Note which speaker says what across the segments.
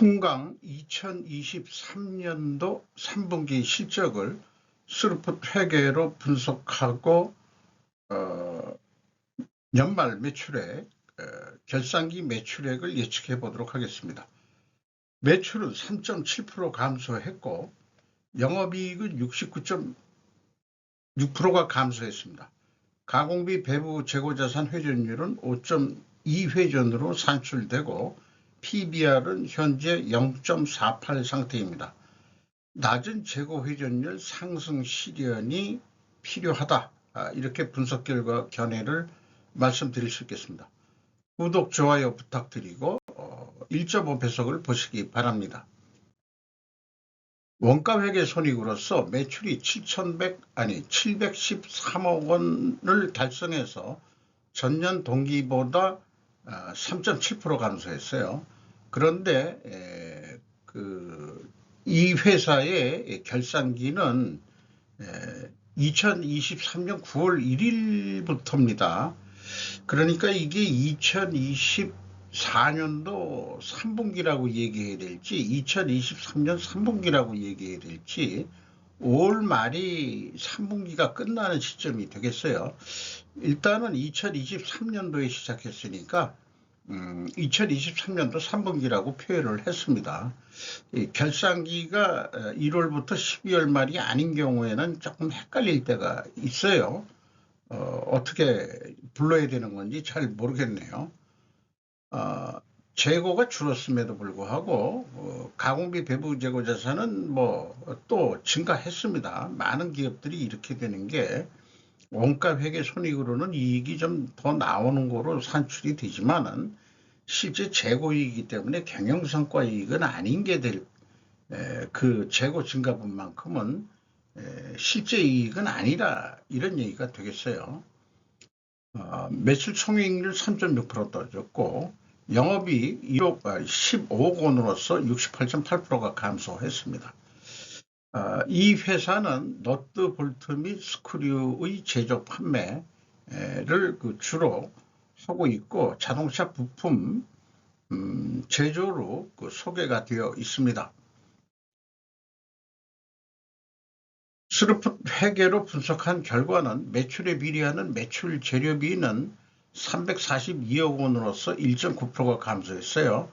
Speaker 1: 풍강 2023년도 3분기 실적을 스루풋 회계로 분석하고 연말 매출액, 결산기 매출액을 예측해 보도록 하겠습니다. 매출은 3.7% 감소했고 영업이익은 69.6%가 감소했습니다. 가공비 배부 재고자산 회전율은 5.2회전으로 산출되고 PBR은 현재 0.48 상태입니다. 낮은 재고 회전율 상승 실현이 필요하다. 이렇게 분석 결과 견해를 말씀드릴 수 있겠습니다. 구독, 좋아요 부탁드리고 1.5배속을 보시기 바랍니다. 원가회계 손익으로서 매출이 713억 원을 달성해서 전년 동기보다 3.7% 감소했어요. 그런데 이 회사의 결산기는 2023년 9월 1일부터입니다. 그러니까 이게 2024년도 3분기라고 얘기해야 될지 2023년 3분기라고 얘기해야 될지 5월 말이 3분기가 끝나는 시점이 되겠어요. 일단은 2023년도에 시작했으니까 2023년도 3분기라고 표현을 했습니다. 결산기가 1월부터 12월 말이 아닌 경우에는 조금 헷갈릴 때가 있어요. 어떻게 불러야 되는 건지 잘 모르겠네요. 재고가 줄었음에도 불구하고 가공비 배부 재고 자산은 또 증가했습니다. 많은 기업들이 이렇게 되는 게 원가 회계 손익으로는 이익이 좀 더 나오는 거로 산출이 되지만은 실제 재고이기 때문에 경영성과 이익은 아닌 게 될 그 재고 증가분만큼은 실제 이익은 아니라 이런 얘기가 되겠어요. 매출 총이익률 3.6% 떨어졌고 영업이익 15억 원으로서 68.8%가 감소했습니다. 이 회사는 너트 볼트 및 스크류의 제조 판매를 주로 하고 있고 자동차 부품 제조로 소개가 되어 있습니다. 스루풋 회계로 분석한 결과는 매출에 비례하는 매출 재료비는 342억 원으로서 1.9%가 감소했어요.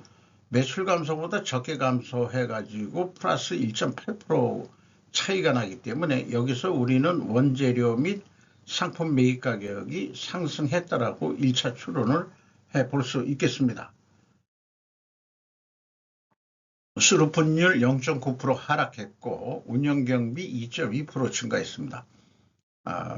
Speaker 1: 매출 감소보다 적게 감소해가지고 플러스 1.8% 차이가 나기 때문에 여기서 우리는 원재료 및 상품 매입 가격이 상승했다라고 1차 추론을 해볼 수 있겠습니다. 수루풋율 0.9% 하락했고 운영경비 2.2% 증가했습니다.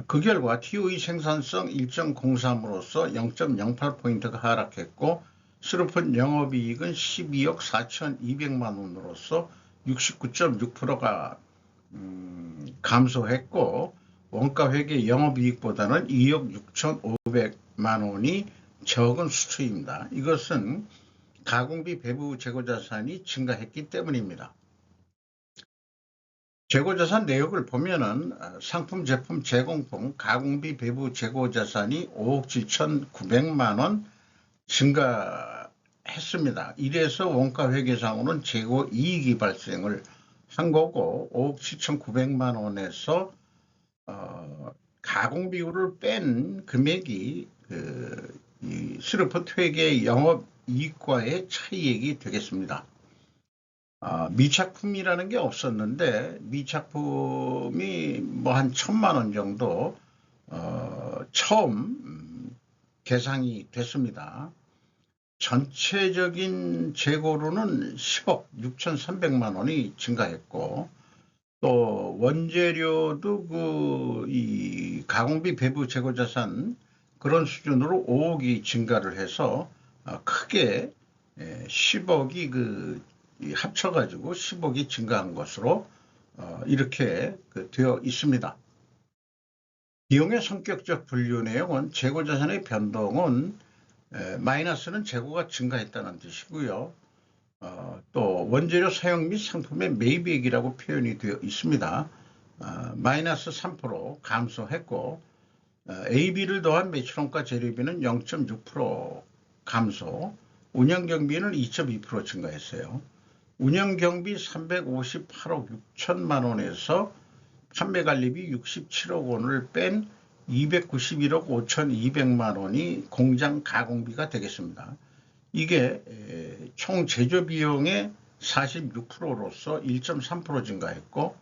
Speaker 1: 그 결과 TOE 생산성 1.03으로서 0.08포인트가 하락했고 수루풋 영업이익은 12억 4,200만 원으로서 69.6%가 감소했고 원가회계 영업이익보다는 2억 6,500만 원이 적은 수치입니다. 이것은 가공비 배부 재고자산이 증가했기 때문입니다. 재고자산 내역을 보면은 상품 제품 제공품 가공비 배부 재고자산이 5억 7,900만 원 증가했습니다. 이래서 원가회계상으로는 재고 이익이 발생을 한 거고 5억 7,900만 원에서 가공비율을 뺀 금액이 이 스루풋 회계 영업이익과의 차이액이 되겠습니다. 미착품이라는 게 없었는데 미착품이 한 1,000만 원 정도 처음 계상이 됐습니다. 전체적인 재고로는 10억 6,300만 원이 증가했고 또 원재료도 이 가공비 배부 재고자산 그런 수준으로 5억이 증가를 해서 크게 10억이 합쳐가지고 10억이 증가한 것으로 이렇게 되어 있습니다. 비용의 성격적 분류 내용은 재고자산의 변동은 마이너스는 재고가 증가했다는 뜻이고요. 또 원재료 사용 및 상품의 매입액이라고 표현이 되어 있습니다. 마이너스 3% 감소했고 AB를 더한 매출원가 재료비는 0.6% 감소, 운영경비는 2.2% 증가했어요. 운영경비 358억 6천만 원에서 판매관리비 67억 원을 뺀 291억 5,200만 원이 공장 가공비가 되겠습니다. 이게 총 제조 비용의 46%로서 1.3% 증가했고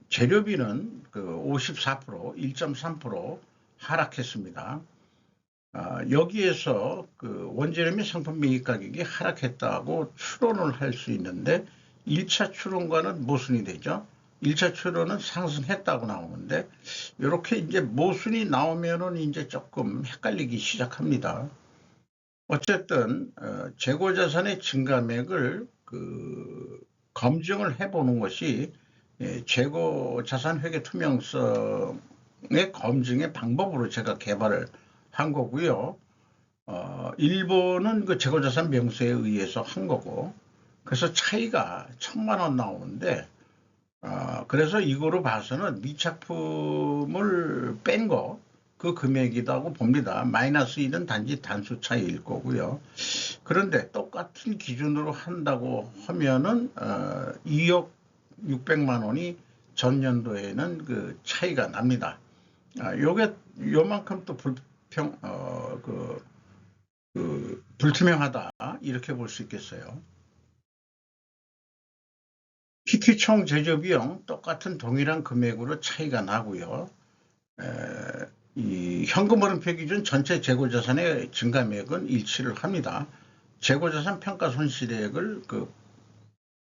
Speaker 1: 재료비는 그 54%, 1.3% 하락했습니다. 여기에서 그 원재료 및 상품 매입 가격이 하락했다고 추론을 할 수 있는데 1차 추론과는 모순이 되죠. 1차 추론은 상승했다고 나오는데 이렇게 이제 모순이 나오면은 이제 조금 헷갈리기 시작합니다. 어쨌든 재고 자산의 증가맥을 검증을 해보는 것이 재고 자산 회계 투명성의 검증의 방법으로 제가 개발을 한 거고요. 일본은 그 재고자산 명세에 의해서 한 거고, 그래서 차이가 1,000만 원 나오는데, 그래서 이거로 봐서는 미착품을 뺀 거, 그 금액이라고 봅니다. 마이너스 1은 단지 단수 차이일 거고요. 그런데 똑같은 기준으로 한다고 하면은 2억 600만 원이 전년도에는 그 차이가 납니다. 요게 요만큼 또 불투명하다 이렇게 볼 수 있겠어요. PT 총 제조 비용 똑같은 동일한 금액으로 차이가 나고요. 이 현금 흐름표 기준 전체 재고자산의 증가액은 일치를 합니다. 재고자산 평가 손실액을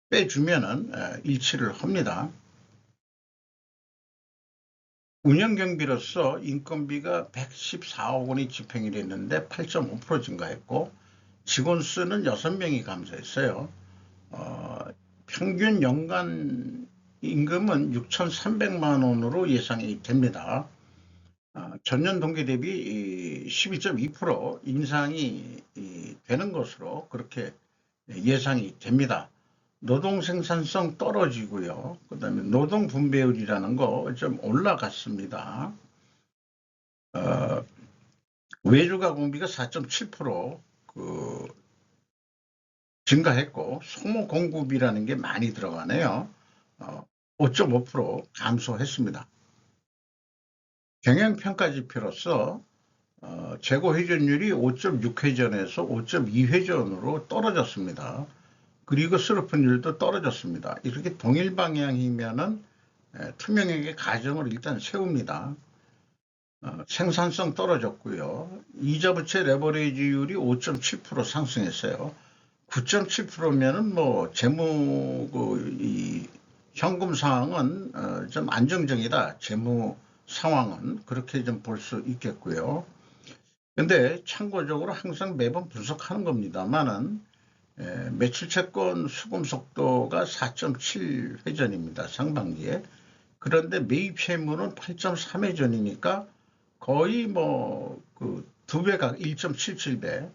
Speaker 1: 빼주면은 일치를 합니다. 운영경비로서 인건비가 114억 원이 집행이 됐는데 8.5% 증가했고 직원 수는 6명이 감소했어요. 평균 연간 임금은 6,300만 원으로 예상이 됩니다. 전년 동기 대비 12.2% 인상이 되는 것으로 그렇게 예상이 됩니다. 노동 생산성 떨어지고요. 그 다음에 노동 분배율이라는 거 좀 올라갔습니다. 외주 가공비가 4.7% 증가했고 소모 공급이라는 게 많이 들어가네요. 5.5% 감소했습니다. 경영평가 지표로서 재고 회전율이 5.6회전에서 5.2회전으로 떨어졌습니다. 그리고 슬로픈율도 떨어졌습니다. 이렇게 동일 방향이면은 투명하게 가정을 일단 세웁니다. 생산성 떨어졌고요. 이자부채 레버리지율이 5.7% 상승했어요. 9.7%면은 뭐 재무 이 현금 상황은 좀 안정적이다. 재무 상황은 그렇게 좀 볼 수 있겠고요. 근데 참고적으로 항상 매번 분석하는 겁니다만은 매출 채권 수금 속도가 4.7회전입니다. 상반기에. 그런데 매입 채무는 8.3회전이니까 거의 뭐 그 2배가 1.77배.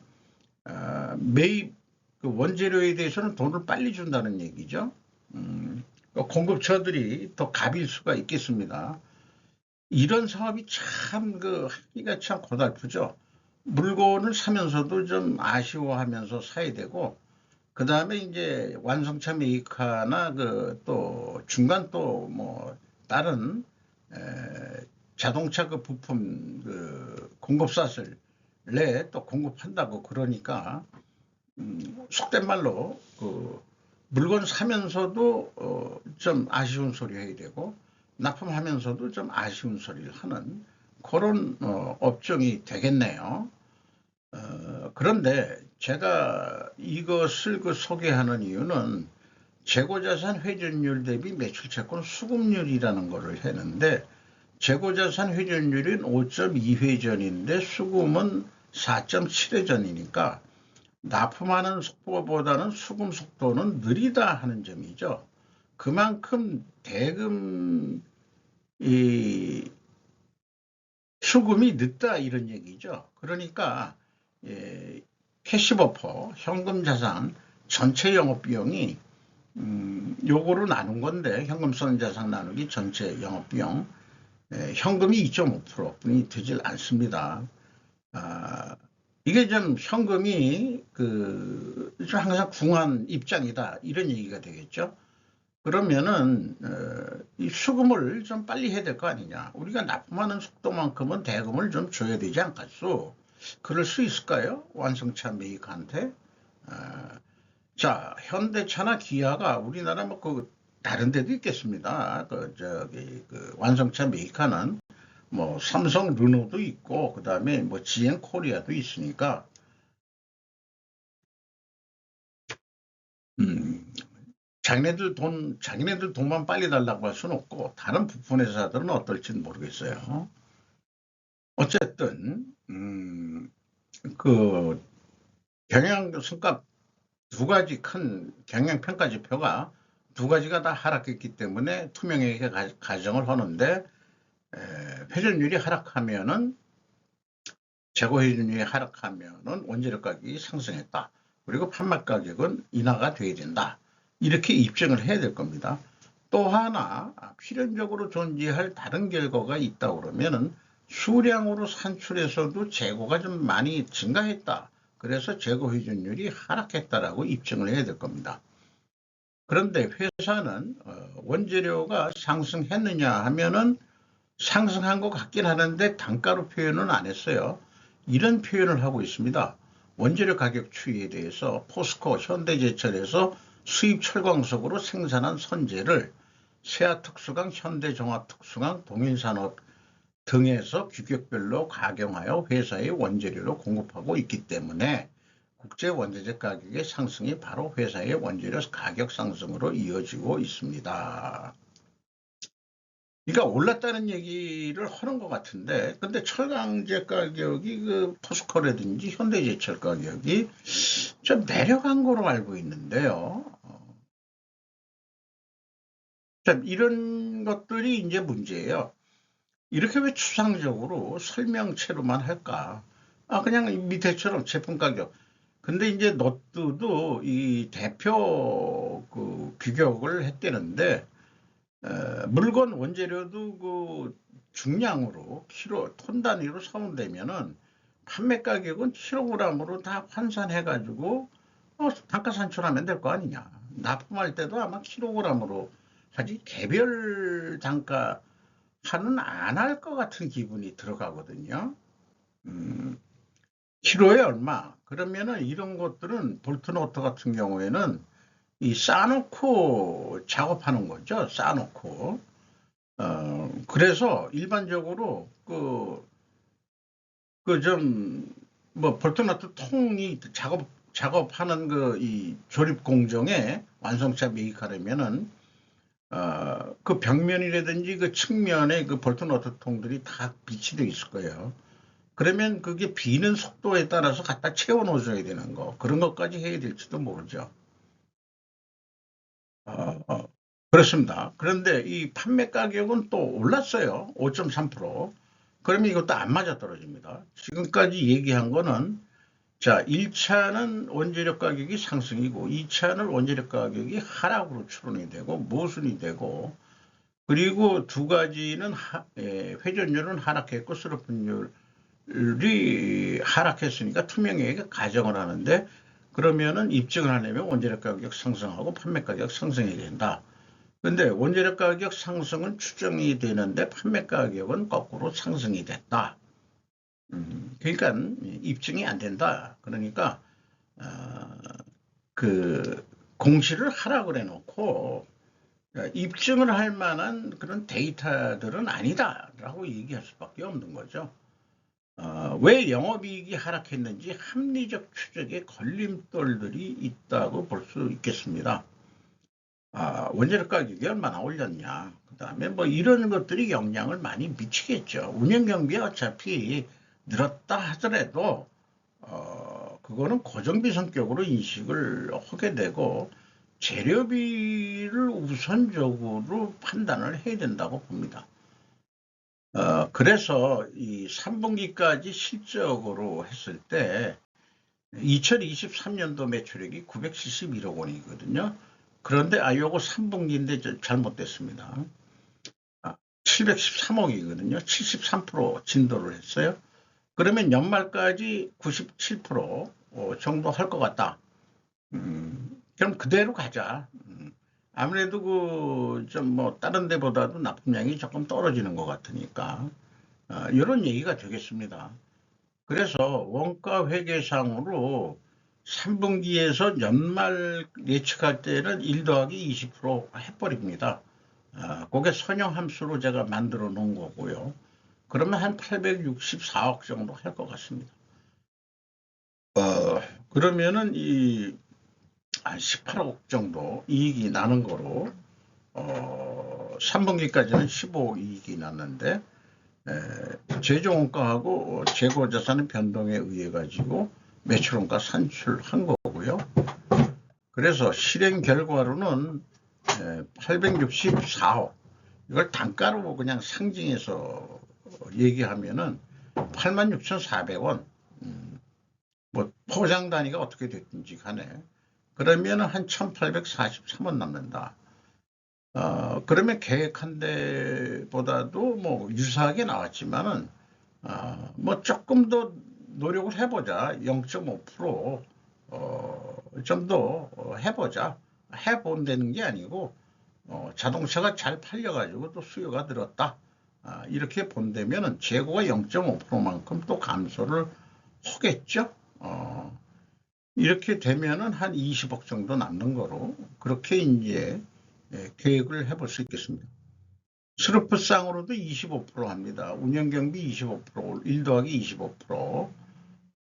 Speaker 1: 매입 원재료에 대해서는 돈을 빨리 준다는 얘기죠. 공급처들이 더 갑일 수가 있겠습니다. 이런 사업이 참 하기가 참 고달프죠. 물건을 사면서도 좀 아쉬워하면서 사야 되고, 그 다음에 이제 완성차 메이커나 또 중간 또 뭐 다른 자동차 부품 공급사를 또 공급한다고 그러니까 속된 말로 물건 사면서도 좀 아쉬운 소리 해야 되고 납품하면서도 좀 아쉬운 소리를 하는 그런 업종이 되겠네요. 그런데 제가 이것을 소개하는 이유는 재고자산 회전율 대비 매출채권 수급률이라는 것을 했는데 재고자산 회전율은 5.2회전인데 수금은 4.7회전이니까 납품하는 속도보다는 수금 속도는 느리다 하는 점이죠. 그만큼 대금 수금이 늦다 이런 얘기죠. 그러니까 캐시버퍼 현금 자산 전체 영업비용이 요거로 나눈 건데 현금 쓰는 자산 나누기 전체 영업비용 현금이 2.5%뿐이 되질 않습니다. 이게 좀 현금이 좀 항상 궁한 입장이다 이런 얘기가 되겠죠. 그러면은 이 수금을 좀 빨리 해야 될 거 아니냐. 우리가 납품하는 속도만큼은 대금을 좀 줘야 되지 않겠소. 그럴 수 있을까요? 완성차 메이커한테. 자, 현대차나 기아가 우리나라 다른 데도 있겠습니다. 완성차 메이커는 뭐 삼성 르노도 있고 그다음에 뭐 GM 코리아도 있으니까 음, 자기네들 돈만 빨리 달라고 할 수는 없고 다른 부품 회사들은 어떨지는 모르겠어요. 어쨌든 그 경영 성과 두 가지 큰 경영 평가 지표가 두 가지가 다 하락했기 때문에 투명하게 가정을 하는데 회전율이 하락하면은 재고 회전율이 하락하면은 원재료 가격이 상승했다. 그리고 판매 가격은 인하가 돼야 된다. 이렇게 입증을 해야 될 겁니다. 또 하나 필연적으로 존재할 다른 결과가 있다 그러면은 수량으로 산출해서도 재고가 좀 많이 증가했다. 그래서 재고 회전율이 하락했다라고 입증을 해야 될 겁니다. 그런데 회사는 원재료가 상승했느냐 하면은 상승한 것 같긴 하는데 단가로 표현은 안 했어요. 이런 표현을 하고 있습니다. 원재료 가격 추이에 대해서 포스코, 현대제철에서 수입 철광석으로 생산한 선재를 세아특수강, 현대종합특수강, 동인산업 등에서 규격별로 가경하여 회사의 원재료로 공급하고 있기 때문에 국제 원재재 가격의 상승이 바로 회사의 원재료 가격 상승으로 이어지고 있습니다. 그러니까 올랐다는 얘기를 하는 것 같은데, 근데 철강제 가격이 포스코라든지 현대제철 가격이 좀 내려간 거로 알고 있는데요. 참 이런 것들이 이제 문제예요. 이렇게 왜 추상적으로 설명체로만 할까? 그냥 밑에처럼 제품 가격. 근데 이제 노트도 이 대표 규격을 했대는데, 물건 원재료도 중량으로 톤 단위로 사온다면은 판매 가격은 킬로그램으로 다 환산해가지고 단가 산출하면 될 거 아니냐. 납품할 때도 아마 킬로그램으로 하지 개별 단가 하는 안 할 것 같은 기분이 들어가거든요. 음, 키로에 얼마? 그러면은 이런 것들은 볼트노트 같은 경우에는 이 싸놓고 작업하는 거죠. 싸놓고. 그래서 일반적으로 볼트너트 통이 작업하는 이 조립 공정에 완성차 메이커라면은, 그 벽면이라든지 그 측면에 그 볼트너트 통들이 다 비치되어 있을 거예요. 그러면 그게 비는 속도에 따라서 갖다 채워 넣어줘야 되는 거. 그런 것까지 해야 될지도 모르죠. 어, 어, 그렇습니다. 그런데 이 판매 가격은 또 올랐어요. 5.3%. 그러면 이것도 안 맞아 떨어집니다. 지금까지 얘기한 거는 자, 1차는 원재료 가격이 상승이고 2차는 원재료 가격이 하락으로 추론이 되고 모순이 되고 그리고 두 가지는 회전율은 하락했고 수로분율이 하락했으니까 투명하게 가정을 하는데 그러면은 입증을 하려면 원재료 가격 상승하고 판매 가격 상승해야 된다. 근데 원재료 가격 상승은 추정이 되는데 판매 가격은 거꾸로 상승이 됐다. 그러니까 입증이 안 된다. 그러니까 어, 그 공시를 하라 그래 놓고 입증을 할 만한 그런 데이터들은 아니다라고 얘기할 수밖에 없는 거죠. 왜 영업이익이 하락했는지 합리적 추적에 걸림돌들이 있다고 볼 수 있겠습니다. 원재료 가격이 얼마나 올렸냐. 그 다음에 뭐 이런 것들이 영향을 많이 미치겠죠. 운영 경비 어차피 늘었다 하더라도, 그거는 고정비 성격으로 인식을 하게 되고, 재료비를 우선적으로 판단을 해야 된다고 봅니다. 그래서 이 3분기까지 실적으로 했을 때 2023년도 매출액이 971억 원이거든요. 그런데 요거 3분기인데 잘못됐습니다. 713억이거든요. 73% 진도를 했어요. 그러면 연말까지 97% 정도 할 것 같다. 그럼 그대로 가자. 아무래도 그 좀 뭐 다른 데보다도 납품량이 조금 떨어지는 것 같으니까 이런 얘기가 되겠습니다. 그래서 원가 회계상으로 3분기에서 연말 예측할 때는 1 더하기 20% 해버립니다. 그게 선형함수로 제가 만들어 놓은 거고요. 그러면 한 864억 정도 할 것 같습니다. 그러면은 한 18억 정도 이익이 나는 거로 3분기까지는 15억 이익이 났는데 제조원가하고 재고자산의 변동에 의해 가지고 매출원가 산출한 거고요. 그래서 실행 결과로는 864억 이걸 단가로 그냥 상징해서 얘기하면은 86,400원 뭐 포장 단위가 어떻게 됐든지 간에 그러면은 한 1,843원 남는다. 그러면 계획한 데보다도 뭐 유사하게 나왔지만은 뭐 조금 더 노력을 해보자. 0.5% 좀 더 해보자. 해본다는 게 아니고 자동차가 잘 팔려가지고 또 수요가 늘었다. 이렇게 본다면은 재고가 0.5%만큼 또 감소를 하겠죠. 이렇게 되면은 한 20억 정도 남는 거로 그렇게 이제 계획을 해볼 수 있겠습니다. 스루프상으로도 25% 합니다. 운영경비 25%, 1 더하기 25%,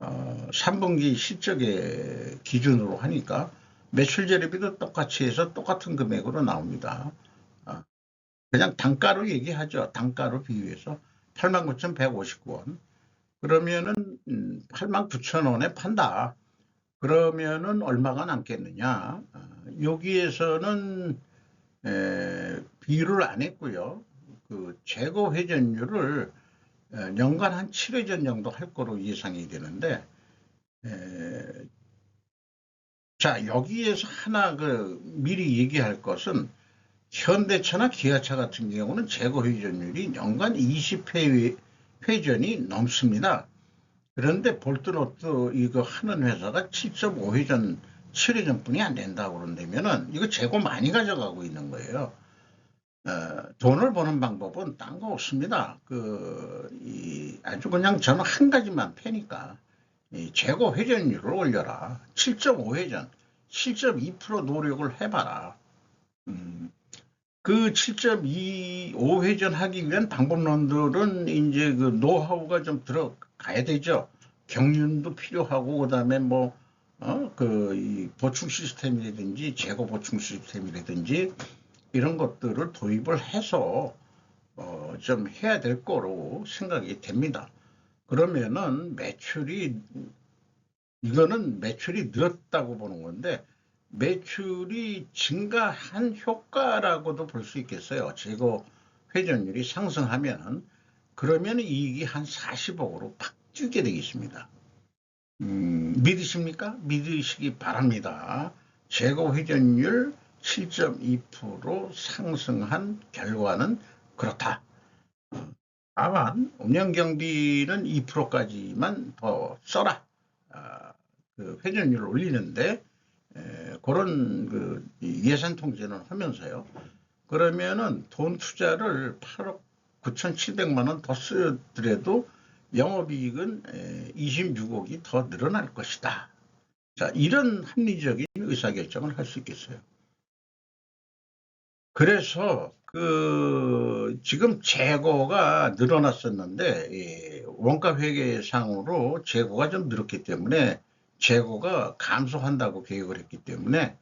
Speaker 1: 3분기 실적의 기준으로 하니까 매출 재료비도 똑같이 해서 똑같은 금액으로 나옵니다. 그냥 단가로 얘기하죠. 단가로 비유해서 89,159원. 그러면은 89,000원에 판다. 그러면은 얼마가 남겠느냐? 여기에서는 비율을 안 했고요. 그 재고 회전율을 연간 한 7회전 정도 할 거로 예상이 되는데, 자, 여기에서 하나 그 미리 얘기할 것은 현대차나 기아차 같은 경우는 재고 회전율이 연간 20회 회전이 넘습니다. 그런데 볼트노트 이거 하는 회사가 7.5회전, 7회전뿐이 안 된다고 그런다면은 이거 재고 많이 가져가고 있는 거예요. 돈을 버는 방법은 딴 거 없습니다. 아주 그냥 저는 한 가지만 패니까 이 재고 회전율을 올려라. 7.5회전, 7.2% 노력을 해봐라. 그 7.25회전 하기 위한 방법론들은 이제 그 노하우가 좀 들어가야 되죠. 경륜도 필요하고 그다음에 뭐 이 보충 시스템이라든지 재고 보충 시스템이라든지 이런 것들을 도입을 해서 좀 해야 될 거로 생각이 됩니다. 그러면은 이거는 매출이 늘었다고 보는 건데 매출이 증가한 효과라고도 볼 수 있겠어요. 재고 회전율이 상승하면은 그러면 이익이 한 40억으로 팍 뛰게 되겠습니다. 믿으십니까? 믿으시기 바랍니다. 재고 회전율 7.2% 상승한 결과는 그렇다. 다만 운영 경비는 2%까지만 더 써라. 그 회전율을 올리는데 그런 그 예산 통제는 하면서요. 그러면은 돈 투자를 8억 9,700만 원 더 쓰더라도 영업이익은 26억이 더 늘어날 것이다. 자, 이런 합리적인 의사결정을 할 수 있겠어요. 그래서 지금 재고가 늘어났었는데 원가 회계상으로 재고가 좀 늘었기 때문에 재고가 감소한다고 계획을 했기 때문에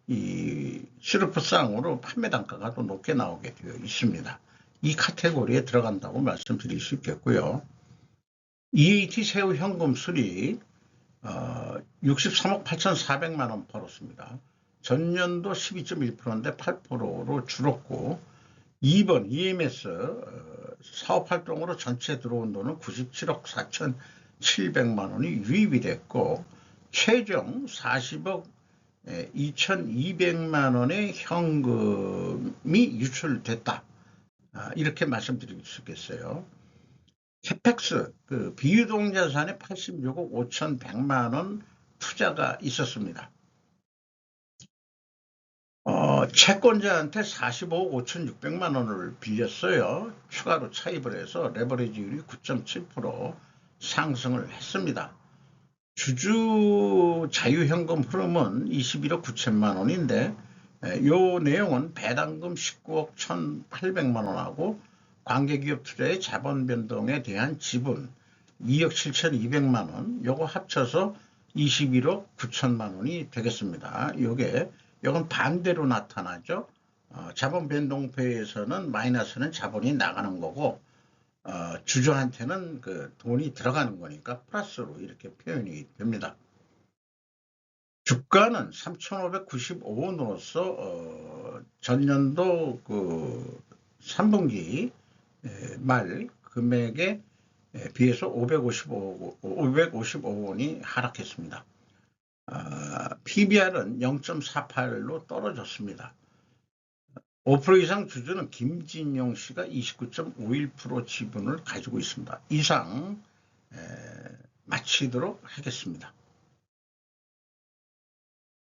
Speaker 1: 이 시루프상으로 판매 단가가 더 높게 나오게 되어 있습니다. 이 카테고리에 들어간다고 말씀드릴 수 있겠고요. EAT 새우 현금 수익 63억 8,400만 원 벌었습니다. 전년도 12.1%인데 8%로 줄었고 2번 EMS 사업활동으로 전체 들어온 돈은 97억 4,700만 원이 유입이 됐고 최종 40억 2,200만 원의 현금이 유출됐다. 이렇게 말씀드릴 수 있겠어요. 캐펙스 그 비유동 자산에 86억 5,100만 원 투자가 있었습니다. 채권자한테 45억 5,600만 원을 빌렸어요. 추가로 차입을 해서 레버리지율이 9.7% 상승을 했습니다. 주주 자유현금 흐름은 21억 9천만 원인데 요 내용은 배당금 19억 1,800만 원하고 관계기업 투자의 자본 변동에 대한 지분 2억 7,200만 원 요거 합쳐서 21억 9천만 원이 되겠습니다. 요건 반대로 나타나죠. 자본 변동표에서는 마이너스는 자본이 나가는 거고 주주한테는 그 돈이 들어가는 거니까 플러스로 이렇게 표현이 됩니다. 주가는 3,595원으로서 전년도 그 3분기 말 금액에 비해서 555원이 하락했습니다. PBR은 0.48로 떨어졌습니다. 5% 이상 주주는 김진용 씨가 29.51% 지분을 가지고 있습니다. 이상 마치도록 하겠습니다.